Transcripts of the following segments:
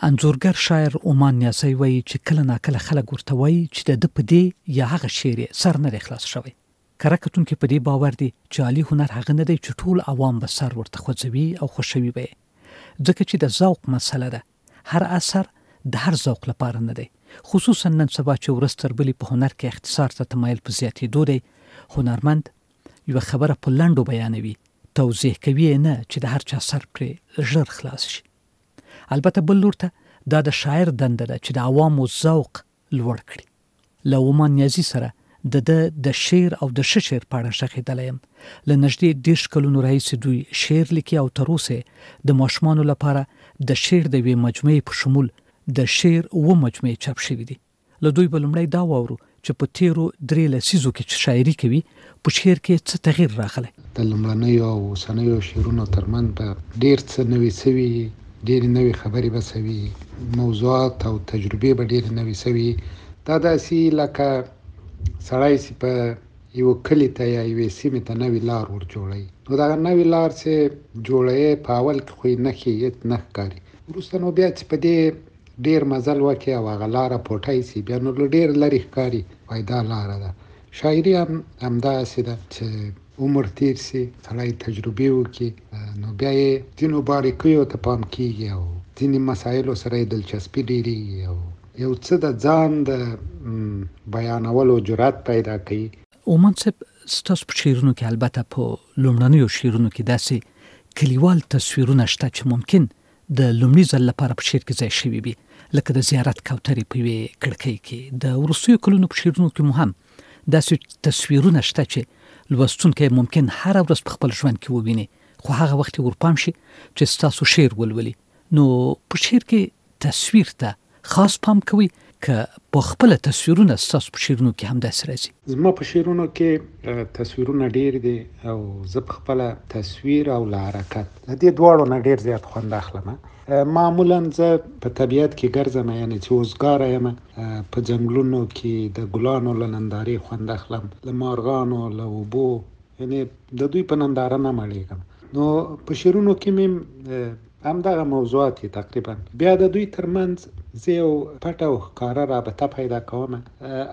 انځورګر شاعر اومان نیازی وایي چې کله ناکله خلک ورته وایي چې د ده په دې یا هغه شعر یې سر نه دی خلاص شوی. کره کتونکي په دې باور دي چې عالي هنر هغه نه دی چې ټول عوام به سر ورته خوځوي او خوشوي به یې، ځکه چې د ذوق مسله ده. هر اثر د هر ذوق لپاره نه دی، خصوصا نن سبا چې ورځ تر بلې په هنر کې اختصار ته تمایل په زیاتېدو دی. هنرمند یوه خبره په لنډو بیانوي، توضیح کوي یې نه چې د هر چا سر پرې ژر خلاص شي. البته بل لور ته دا د شاعر دنده ده چې د عوامو ذوق لوړ کړي. له اومان نیازي سره د شعر او د ښه شعر په اړه غږېدلی یم. له نږدې 10 کلونو راهیسې دوی شعر لیکي او تر اوسه د ماشومانو لپاره د شعر د یوې مجموعې په شمول د شعر 7 مجموعې چاپ شوي دي. له دوی به لومړی دا واورو چې په تیرو 3 لسیزو کې چې شاعري کوي په شعر کې څه تغییر راغلی. د لومړنیو او اوسنیو شعرونو ترمنځ به ډېر څه نوي سوي، ډېرې نوې خبرې به سوي، موضوعات او تجربې به ډېرې نوې سوي. دا داسې لکه سړی چې په یو کلي ته یا یوې سیمې ته نوې لار ور جوړوي، نو دغه نوې لار چې جوړوي په اول کې خو یې نښې نه ښکاري، وروسته نو بیا چې په دې ډېر مزل وکړي او هغه لاره پوټی سي، بیا نو ډېر لرې ښکاري، وایي دا لاره ده. شاعري هم همداسې ده چې عمر تیر سي، سړی تجربې وکړي، نو بیا یې ځینو باریکیو ته پام کېږي او ځینې مسایلو سره یې دلچسپي ډېرېږي او یو څه د ځان د بیانولو جرأت پیدا کوي. اومان صاحب، ستاسو په شعرونو کې البته په لومړنیو شعرونو کې داسې کلیوال تصویرونه شته چې ممکن د لومړي ځل لپاره په شعر کې ځای شوي وي، لکه د زیارت کوترې په یوې کړکۍ کې. د وروستیو کلونو په شعرونو کې مو هم داسې تصویرونه شته چې لوستونکی ممکن هره ورځ په خپل ژوند کې وویني، خو هغه وخت ورپام شي چې ستاسو شعر ولولي. نو په شعر کې تصویر ته خاص پام کوي که په خپل تصویرونه ستاسو په شعرونو کې هم داسې راځي؟ زما په شعرونو کې تصویرونه ډېر دي او زه په خپله تصویر او له حرکت د دې دواړو نه ډېر زیات خوند اخلم. معمولا زه په طبیعت کې ګرځم، یعنی چې اوزګاره یم، په ځنګلونو کې د ګلانو له نندارې خوند اخلم، له مارغانو، له اوبو، یعنی د دوی په ننداره نه مړېږم. نو په شعرونو کې مې همدغه موضوعات تقریبا. بیا د دوی ترمنځ زه یو پټه او ښکاره رابطه پیدا کوم.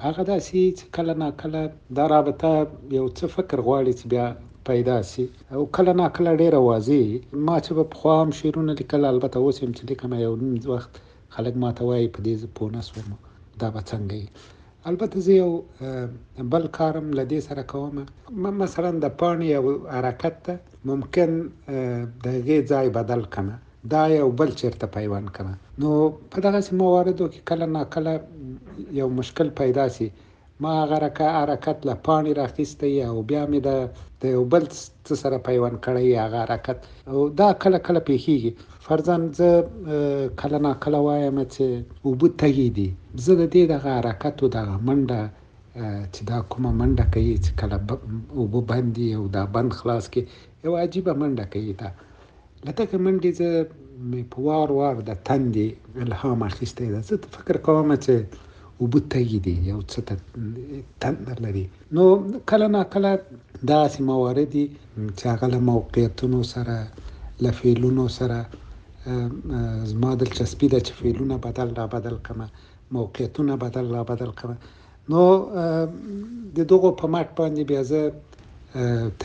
هغه داسې چې کله ناکله دا رابطه یو څه فکر غواړي چې بیا پیدا سي او کله ناکله ډېره واضح. ما چې به پخوا هم شعرونه لیکل، البته اوس هم چې لیکم، یو نیم وخت خلک ما ته وایي په دې زه پوه نه شوم دا به څنګه وي. البته زه یو بل کارم له دې سره کوم. مثلا د پاڼې یو حرکت ته ممکن د هغې ځای بدل کړم، دا یو بل چېرته پیوند کړم. نو په دغسې مواردو کې کله ناکله یو مشکل پیدا سي. ما هغه حرکت له پاڼې راخیستی او بیا مې د یو بل څه سره پیوند کړی هغه حرکت، او دا کله کله پیښیږي. فرضاً زه کله ناکله وایم چې اوبه تږي دي، زه د دې دغه حرکت او دغه منډه چې دا کومه منډه کوي چې کله اوبه بند دي او دا بند خلاص کړي، یو عجیبه منډه کوي. دا له دغه منډې زه په وار وار د تندې الهام اخیستی ده. زه فکر کوم چې اوبه تږي دي، یو څه ته تنده لري. نو کله ناکله داسې موارد دي چې هغه له موقعیتونو سره، له فعلونو سره زما دلچسپي ده چې فعلونه بدل را بدل کړم، موقعیتونه بدل را بدل کړم. نو د دغو په مټ باندې بیا زه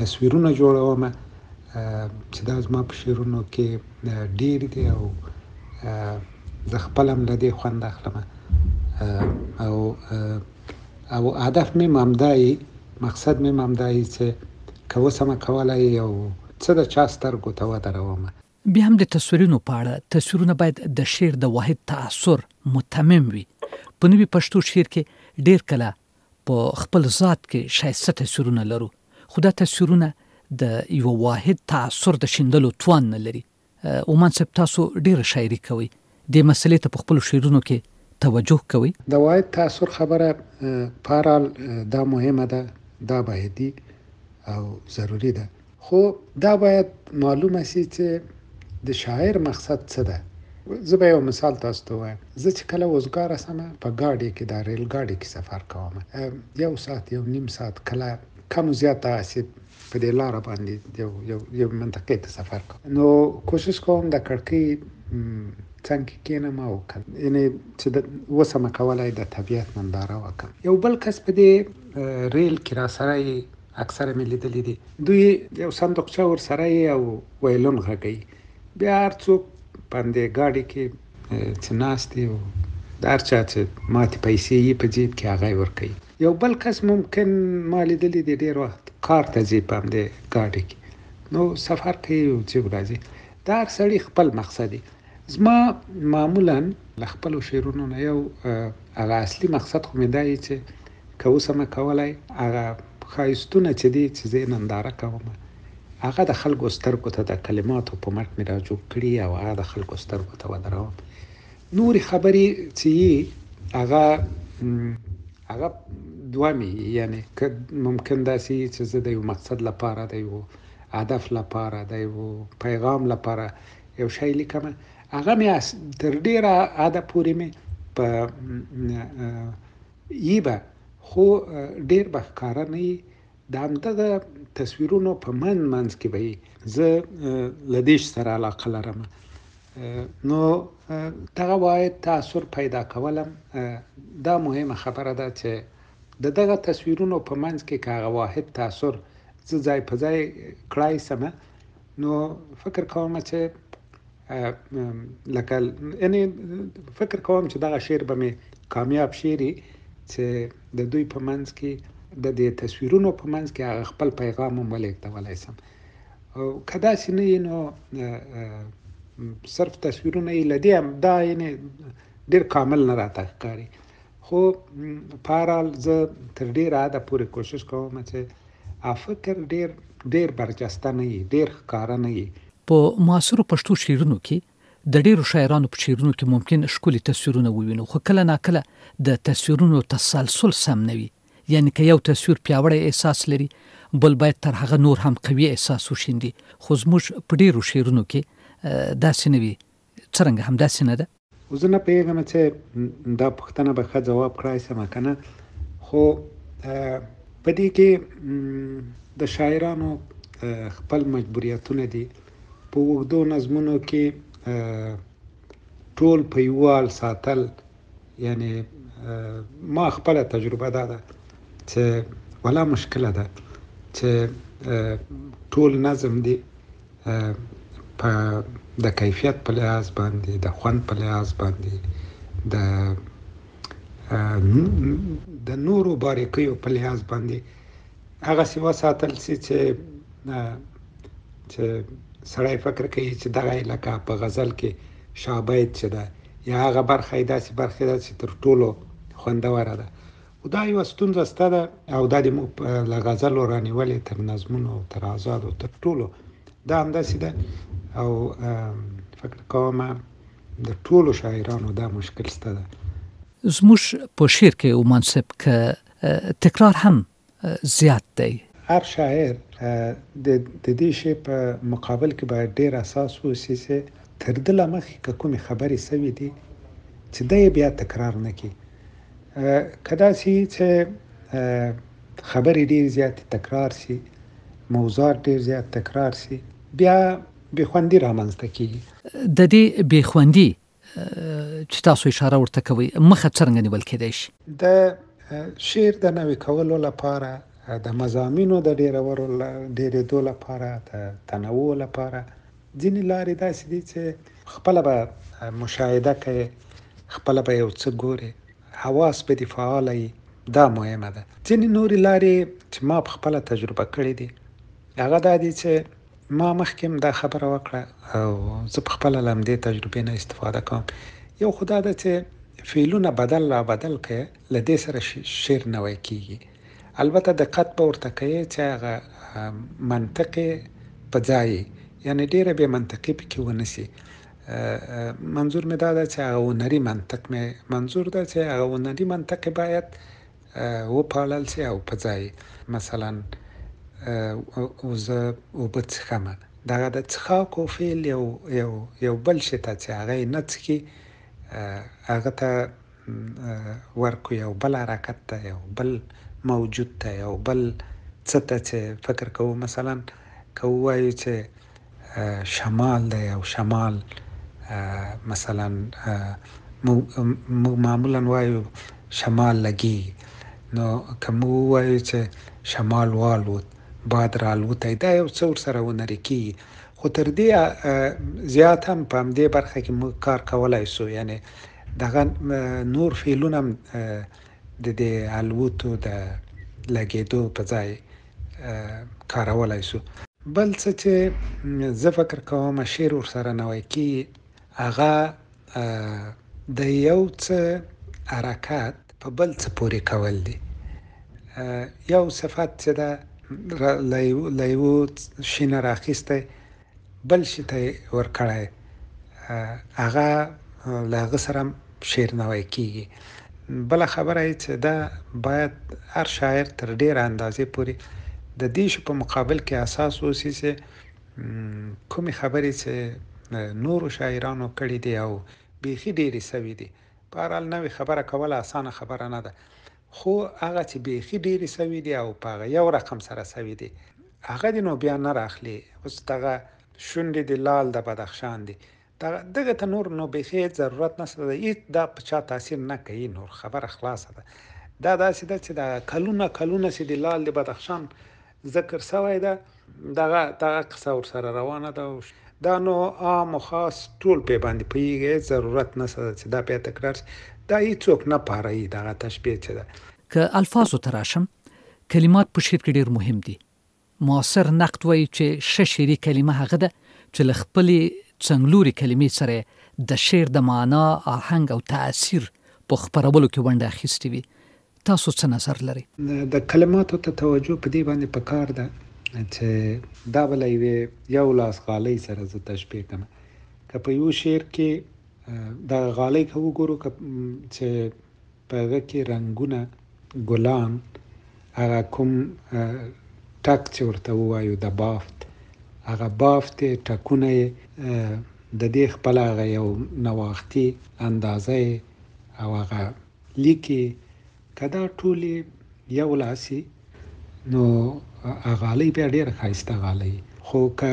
تصویرونه جوړوم چې دا زما په شعرونو کې ډېر دي او زه خپل هم له دې خوند اخلم. او هدف مې همدایي، مقصد مې همدایي چې که وسمه کولی یو څه د چا سترګو ته ودروم. بیا هم د تصویرونو په اړه، تصویرونه باید د شعر د واحد تاثر متمم وي. په نوي پښتو شعر کې ډېر کله په خپل ذات کې ښایسته تصویرونه لرو، خو دا تصویرونه د یو واحد تاثر د شیندلو توان نه لري. اومان صاحب، تاسو ډېره شاعري کوئ، دې مسئلې ته په خپلو شعرونو کې توجه کوئ؟ د واحد تاثر خبره په هر حال دا مهمه ده، دا باید او ضروری ده، خو دا باید معلومه سي چې د شاعر مقصد څه ده. زه به یو مثال تاسو ته وایم. زه چې کله اوزګاره سمه په ګاډي کې، د ریل ګاډي کې سفر کوم، 1 ساعت 1.5 ساعت، کله کم زیات هسې په دې لار باندې یو منطقې ته سفر کوم نو کوشش کوم د کړکۍ څنګه کېنم او یعنی چې د وسمه کولای د طبیعت ننداره وکم. یو بل کس په دې ریل کې را سره اکثره مې لیدلې دي، دوی یو صندوقچه ور سره او ویلون غږوي، بیا هر څوک باندې گاډي کې چې ناست دي او د هر چا چې ماتې پیسې یې په جیب کې هغه ورکوي. یو بل کس ممکن ما لیدلی دی ډېر وخت کار ته ځي په همدې ګاډي کې، نو سفر کوي او ځي راځي. د هر سړي خپل مقصد دی. زما معمولا له خپلو شعرونو نه یو هغه اصلي مقصد خو مې دا وي چې که وسمه کولی هغه ښایستونه چې دي چې زه یې ننداره کوم هغه د خلکو سترګو ته د کلماتو په مټ مې را جوړ کړي او هغه د خلکو سترګو ته ودروم. نورې خبرې چې هغه دوه مې، یعنی که ممکن داسې چې زه د یو مقصد لپاره، د یو هدف لپاره، د یو پیغام لپاره یو شی لیکم، هغه مې تر ډېره حده پورې مې په یې به خو ډېر به ښکاره نه وي. د همدغه تصویرونو په منځ کې به یې زه له دې سره علاقه لرم، نو دغه واحد تاثر پیدا کولم. دا مهمه خبره ده چې د دغه تصویرونو په منځ کې که هغه واحد تاثر زه ځای په ځای کړای سم، نو فکر کوم چې لکه یعنی فکر کوم چې دغه شعر به مې کامیاب شعر چې د دوی په منځ کې د دې تصویرونو په منځ کې هغه خپل پیغام هم ولېږدولی سم. او که داسې نه وي نو صرف تصویرونه یې له دې هم دا یعنی ډېر کامل نه راته ښکاري. خو په هر حال زه تر ډېره حده پورې کوشش کوم چې فکر ډېر برجسته نه وي، ډېر ښکاره نه وي. په معاصرو پښتو شعرونو کې د ډېرو شاعرانو په شعرونو کې ممکن ښکلي تصویرونه ووینو، خو کله ناکله د تصویرونو تسلسل سم نه وي. یعنی که یو تصویر پیاوړی احساس لري بل باید تر هغه نور هم قوي احساس وشیندي، خو زموږ په ډېرو شعرونو کې داسې نه وي. څرنګه هم داسې نه ده؟ زه نه پوهېږم چې دا پوښتنه به ښه جواب کړای سم که نه، خو په دې کې د شاعرانو خپل مجبوریتونه دي. په اوږدو نظمونو کې ټول په یو حال ساتل، یعنی ما خپله تجربه دا ده چې ولا مشکله ده چې ټول نظم دی په د کیفیت په لحاظ باندې، د خوند په لحاظ باندې، د نورو باریکیو په لحاظ باندې هغسې وساتل شي چې سړی فکر کوي چې دغه یې لکه په غزل کې شابید چې ده یا هغه برخه یې داسې برخه ده چې تر ټولو خوندوره ده. او دا یوه ستونزه شته ده او دا د موږ له غزلو رانیولې تر نظمونو تر آزادو تر ټولو دا همداسې ده. او فکر کوم د ټولو شاعرانو دا مشکل شته ده. زموږ په شعر کې اومان صاحب که تکرار هم زیات دی. هر شاعر د دې شی په مقابل کې باید ډېر اساس واوسي چې تر ده له مخکې که کومې خبرې سوي دي چې دی بیا تکرار نه کړي. که داسې چې خبرې ډېر زیاتې تکرار شي، موضوعات ډېر زیات تکرار شي، بیا بېخوندي رامنځته کېږي. د دې بېخوندي چې تاسو اشاره ورته کوئ مخه څرنګه نیول کېدای شي؟ د شعر د نوي کولو لپاره، د مضامینو د ډېرېدو لپاره، د تنوع لپاره ځینې لارې داسې دي چې خپله به مشاهده کوي، خپله به یو څه ګوري، حواس به دې فعاله وي، دا مهمه ده. ځینې نورې لارې چې ما په خپله تجربه کړې دي هغه دا دي چې ما مخکې هم دا خبره وکړه او زه په خپله له همدې تجربې نه استفاده کوم. یو خو دا ده چې فعلونه بدل را بدل کړې، له دې سره شعر نوی کېږي. البته دقت به ورته کوي چې هغه منطق په ځای، یعنی ډېره بې منطقي پکې ونه شي. منظور مې دا ده چې هغه هنري منطق مې منظور ده چې هغه هنري منطق باید وپالل شي او په ځای. مثلا زه اوبه څښم، دغه د څښاکو فعل یو بل شي ته چې هغه یې نه څښي هغه ته ورکو یو بل حرکت ته، یو بل موجود ته، یو بل څه ته چې فکر کوو، مثلا که ووایو چې شمال دی او شمال مثلا موږ معمولا وایو شمال لګي، نو که موږ ووایو چې شمال والوت، باد رالوتی، دا یو څه ورسره ونري کېږي. خو تر دې زیات هم په همدې برخه کې موږ کار کولی سو، یعنی دغه نور فعلونه هم د دې الوتو د لګېدو په ځای کارولی سو. بل څه چې زه فکر کوم شعر ورسره نوی کېږي، هغه د یو څه حرکت په بل څه پورې کول دي. یو صفت چې ده له یو شي نه راخیستی بل شي ته ورکړی، هغه له هغه سره شعر نوی کېږي. بله خبره یې چې دا باید هر شاعر تر ډېره اندازې پورې د دې شي په مقابل کې اساس اوسي چې کومې خبرې چې نورو شاعرانو کړي دي او بیخي ډېرې سوي دي. په هر حال نوې خبره کول اسانه خبره نه ده، خو هغه چې بیخي ډېرې سوي دي او په هغه یو رقم سره سوي دي، هغه دې نو بیا نه راخلي. اوس دغه شونډې د لال د بدخشان دي، دغه ته نور نو بیخي ضرورت نشته ده، هېڅ دا په چا تاثیر نه کوي، نور خبره خلاصه ده. دا داسې ده چې د کلونه کلونه چې د لال د بدخشان ذکر سوی ده، دغه قصه ورسره روانه ده. دا نو عام و خاص ټول پې باندې پوهېږي، هېڅ ضرورت نشته ده چې دا بیا تکرار شي. دا هېڅوک نه پاروي دغه تشبیه چې ده. که الفاظو ته راشم، کلمات په شعر کې ډېر مهم دي. معاصر نقد وایي چې ښه شعري کلمه هغه ده چې له خپلې څنګلوري کلمې سره د شعر د معنا، آهنګ او تاثیر په خپرولو کې ونډه اخیستې وي. تاسو څه نظر لرئ؟ د کلماتو ته توجه په دې باندې پکار ده چې دا به له یو لاس غالۍ سره زه تشبیه کړم. که په یو شعر کې د غالۍ که وګورو چې په هغه کې رنګونه، ګلان، هغه کوم ټک چې ورته ووایو د بافت، هغه بافت ټکونه د دې خپل هغه یو نواختي اندازه او هغه لیکي، که دا ټولې یو لاسي نو غالۍ بیا ډېره ښایسته غالۍ. خو که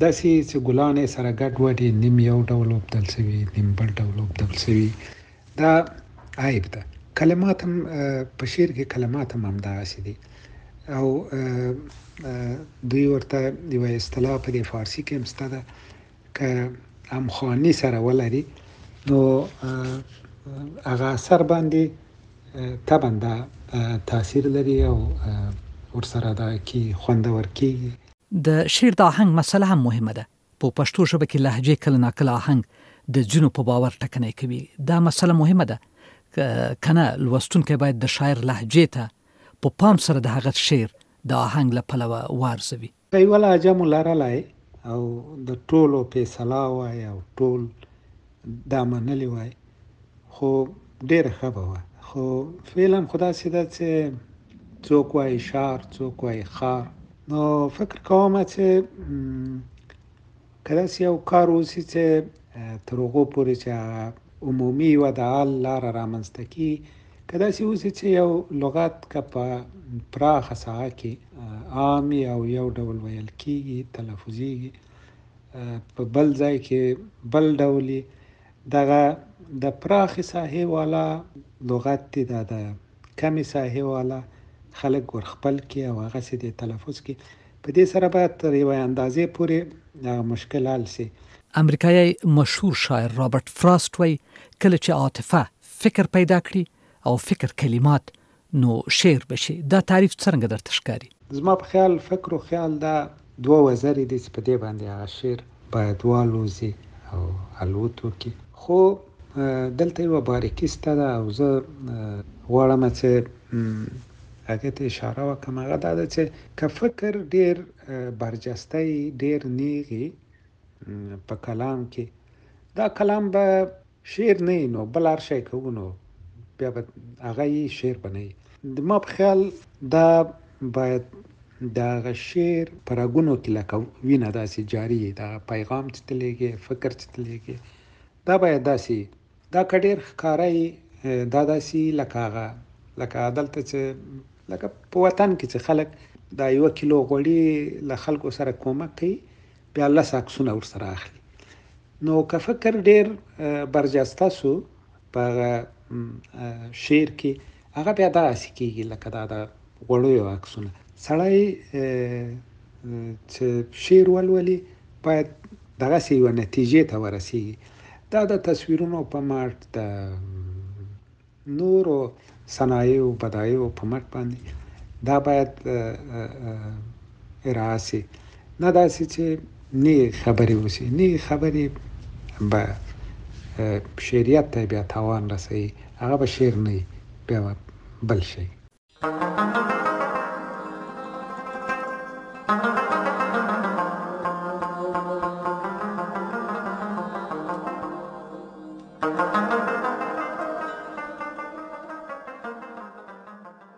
داسې چې ګلان یې سره ګډ وډ، نیم یو ډول وبدل شوي، نیم بل ډول وبدل شوي، دا عیب ده. کلمات هم په شعر کې کلمات هم همداسې دي، او دوی ورته یوه اصطلاح په دې فارسي کې هم شته ده، که همخواني سره ولري نو هغه اثر باندې طبعا دا تاثیر لري او ورسره دا کې خوندور کېږي. د شعر د آهنګ مسله هم مهمه ده. په پښتو ژبه کې لهجې کله ناکله آهنګ د ځینو په باور ټکنی کوي. دا مسله مهمه ده که نه لوستونکی باید د شاعر لهجې ته په پام سره د هغه شعر د آهنګ له پلوه وارزوي. یوه لهجه مو لرلی او د ټولو فیصله وای او ټول دا منلې وای، خو ډېره ښه به وه. خو فعلا خو داسې ده چې څوک وایي شار، څوک وایي خار. نو فکر کوم چې که داسې یو کار اوسي چې تر هغو پورې چې عمومي یوه د حل لاره رامنځته کړي، که داسې اوسي چې یو لغت که په پراخه ساحه کې عام او یو ډول ویل کېږي، تلفظیږي، په بل ځای کې بل ډول، دغه د پراخې ساحې والا لغت دی، دا د کمې ساحې والا خلک ورخپل کړي او هغسې د تلفظ کړي. په دې سره باید تر یوه اندازې پورې مشکل حل شي. امریکایي مشهور شاعر رابرت فراست وایي کله چې عاطفه فکر پیدا کړي او فکر کلمات، نو شعر بشي. دا تعریف څرنګه درته ښکاري؟ زما په خیال فکر او خیال دا دوه وزرې دي چې په دې باندې هغه شعر باید والوزي او الوت وکړي. خو دلته یوه باریکي شته ده او زه غواړم چې هغې ته اشاره وکړم. هغه دا ده چې که فکر ډېر برجسته وي، ډېر نیغ وي په کلام کې، دا کلام به شعر نه وي، نو بل هر شی کوو نو بیا به هغه یې شعر به نه وي. ما په خیال دا باید د هغه شعر په رګونو کې لکه وینه داسې جاري وي، دا پیغام چې ته لیږې، فکر چې ته لیږې، دا باید داسې وي. دا که ډېر ښکاره وي، دا داسې لکه هغه، لکه دلته چې لکه په وطن کې چې خلک دا 1 کیلو غوړي له خلکو سره کومک کوي، بیا 10 عکسونه ورسره اخلي. نو که فکر ډیر برجسته سو په شعر کې هغه بیا داسې کېږي لکه دا د غوړیو عکسونه. سړی چې شعر ولولي باید دغسې یوه نتیجې ته ورسېږي. دا د تصویرونو په مټ، د نورو صنایعو بدایعو په مټ باندې دا باید ارائه سي، نه داسې چې نیغې خبرې وسي. نیغې خبرې به شعریت ته بیا تاوان رسوي، هغه به شعر نه وي، بیا بل شي.